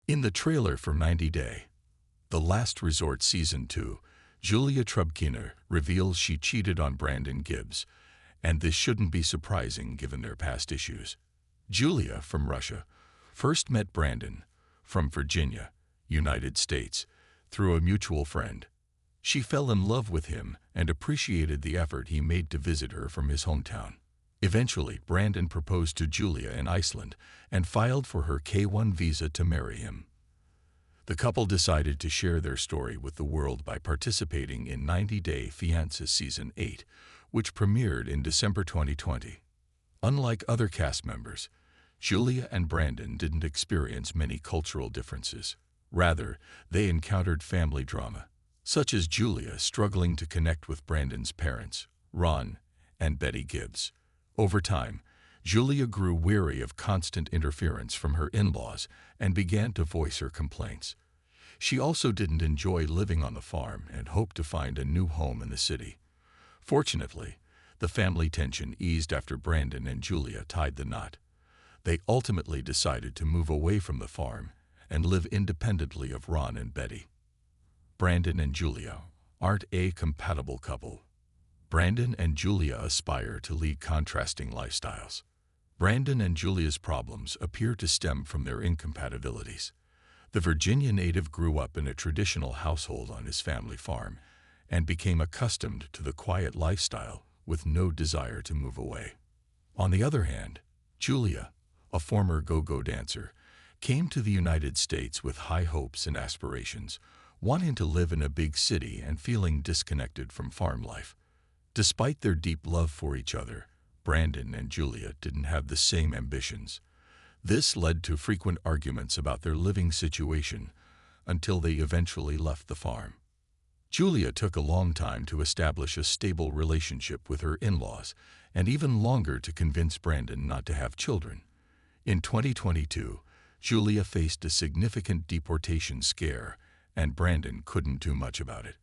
In the trailer for 90 Day, The Last Resort Season 2, Julia Trubkina reveals she cheated on Brandon Gibbs, and this shouldn't be surprising given their past issues. Julia, from Russia, first met Brandon, from Virginia, United States, through a mutual friend. She fell in love with him and appreciated the effort he made to visit her from his hometown. Eventually, Brandon proposed to Julia in Iceland and filed for her K-1 visa to marry him. The couple decided to share their story with the world by participating in 90 Day Fiancé Season 8, which premiered in December 2020. Unlike other cast members, Julia and Brandon didn't experience many cultural differences. Rather, they encountered family drama, such as Julia struggling to connect with Brandon's parents, Ron and Betty Gibbs. Over time, Julia grew weary of constant interference from her in-laws and began to voice her complaints. She also didn't enjoy living on the farm and hoped to find a new home in the city. Fortunately, the family tension eased after Brandon and Julia tied the knot. They ultimately decided to move away from the farm and live independently of Ron and Betty. Brandon and Julia aren't a compatible couple. Brandon and Julia aspire to lead contrasting lifestyles. Brandon and Julia's problems appear to stem from their incompatibilities. The Virginia native grew up in a traditional household on his family farm and became accustomed to the quiet lifestyle with no desire to move away. On the other hand, Julia, a former go-go dancer, came to the United States with high hopes and aspirations, wanting to live in a big city and feeling disconnected from farm life. Despite their deep love for each other, Brandon and Julia didn't have the same ambitions. This led to frequent arguments about their living situation until they eventually left the farm. Julia took a long time to establish a stable relationship with her in-laws and even longer to convince Brandon not to have children. In 2022, Julia faced a significant deportation scare, and Brandon couldn't do much about it.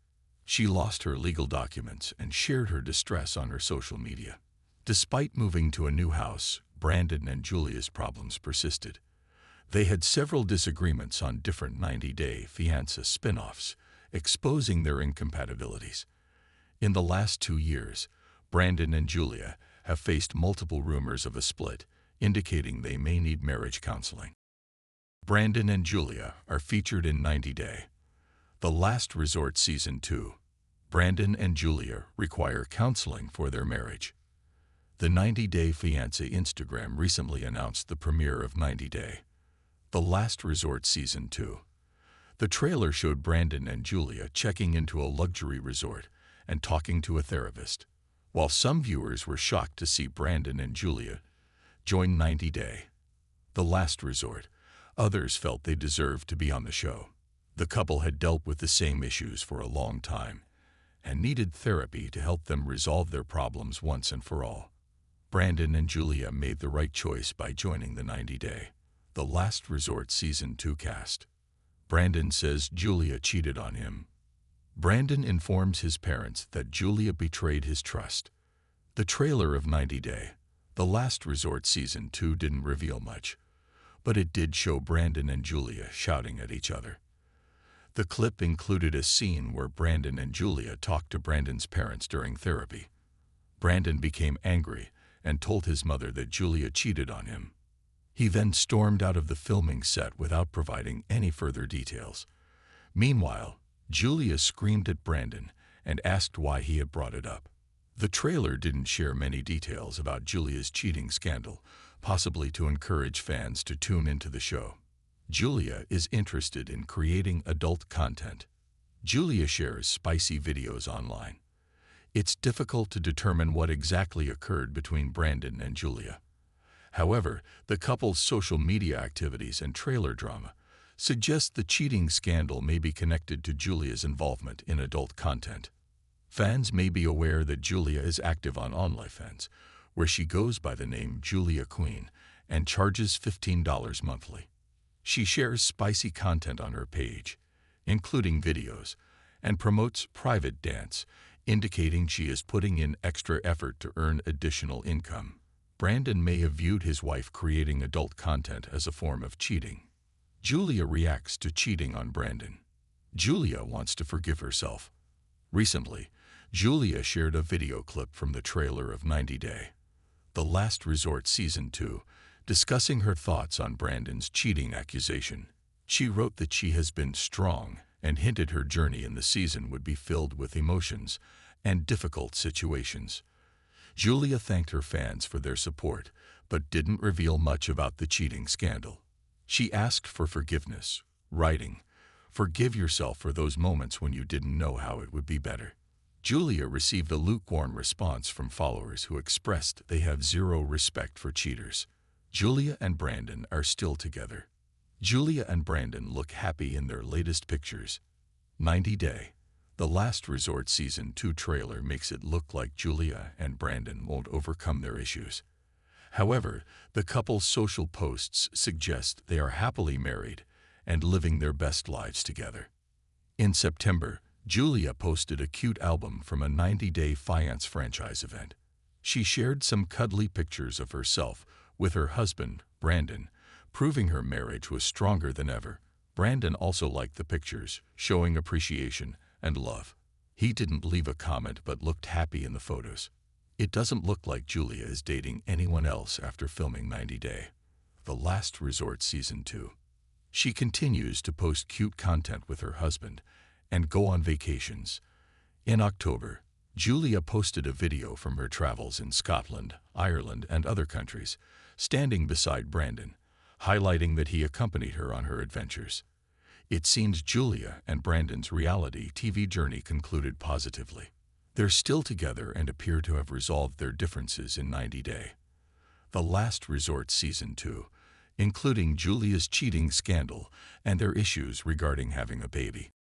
She lost her legal documents and shared her distress on her social media. Despite moving to a new house, Brandon and Julia's problems persisted. They had several disagreements on different 90 Day Fiancé spin-offs, exposing their incompatibilities. In the last 2 years, Brandon and Julia have faced multiple rumors of a split, indicating they may need marriage counseling. Brandon and Julia are featured in 90 Day, The Last Resort Season 2. Brandon and Julia require counseling for their marriage. The 90 Day Fiancé Instagram recently announced the premiere of 90 Day, The Last Resort Season 2. The trailer showed Brandon and Julia checking into a luxury resort and talking to a therapist. While some viewers were shocked to see Brandon and Julia join 90 Day, The Last Resort, others felt they deserved to be on the show. The couple had dealt with the same issues for a long time and needed therapy to help them resolve their problems once and for all. Brandon and Julia made the right choice by joining the 90 Day, The Last Resort Season 2 cast. Brandon says Julia cheated on him. Brandon informs his parents that Julia betrayed his trust. The trailer of 90 Day, The Last Resort Season 2 didn't reveal much, but it did show Brandon and Julia shouting at each other. The clip included a scene where Brandon and Julia talked to Brandon's parents during therapy. Brandon became angry and told his mother that Julia cheated on him. He then stormed out of the filming set without providing any further details. Meanwhile, Julia screamed at Brandon and asked why he had brought it up. The trailer didn't share many details about Julia's cheating scandal, possibly to encourage fans to tune into the show. Julia is interested in creating adult content. Julia shares spicy videos online. It's difficult to determine what exactly occurred between Brandon and Julia. However, the couple's social media activities and trailer drama suggest the cheating scandal may be connected to Julia's involvement in adult content. Fans may be aware that Julia is active on OnlyFans, where she goes by the name Julia Queen and charges $15 monthly. She shares spicy content on her page, including videos, and promotes private dance, indicating she is putting in extra effort to earn additional income. Brandon may have viewed his wife creating adult content as a form of cheating. Julia reacts to cheating on Brandon. Julia wants to forgive herself. Recently, Julia shared a video clip from the trailer of 90 Day, The Last Resort Season 2, discussing her thoughts on Brandon's cheating accusation. She wrote that she has been strong and hinted her journey in the season would be filled with emotions and difficult situations. Julia thanked her fans for their support, but didn't reveal much about the cheating scandal. She asked for forgiveness, writing, "Forgive yourself for those moments when you didn't know how it would be better." Julia received a lukewarm response from followers who expressed they have zero respect for cheaters. Julia and Brandon are still together. Julia and Brandon look happy in their latest pictures. 90 Day, The Last Resort Season 2 trailer makes it look like Julia and Brandon won't overcome their issues. However, the couple's social posts suggest they are happily married and living their best lives together. In September, Julia posted a cute album from a 90-day Fiancé franchise event. She shared some cuddly pictures of herself with her husband, Brandon, proving her marriage was stronger than ever. Brandon also liked the pictures, showing appreciation and love. He didn't leave a comment but looked happy in the photos. It doesn't look like Julia is dating anyone else after filming 90 Day, The Last Resort Season 2. She continues to post cute content with her husband and go on vacations. In October, Julia posted a video from her travels in Scotland, Ireland, and other countries, standing beside Brandon, highlighting that he accompanied her on her adventures. It seems Julia and Brandon's reality TV journey concluded positively. They're still together and appear to have resolved their differences in 90 Day, The Last Resort Season 2, including Julia's cheating scandal and their issues regarding having a baby.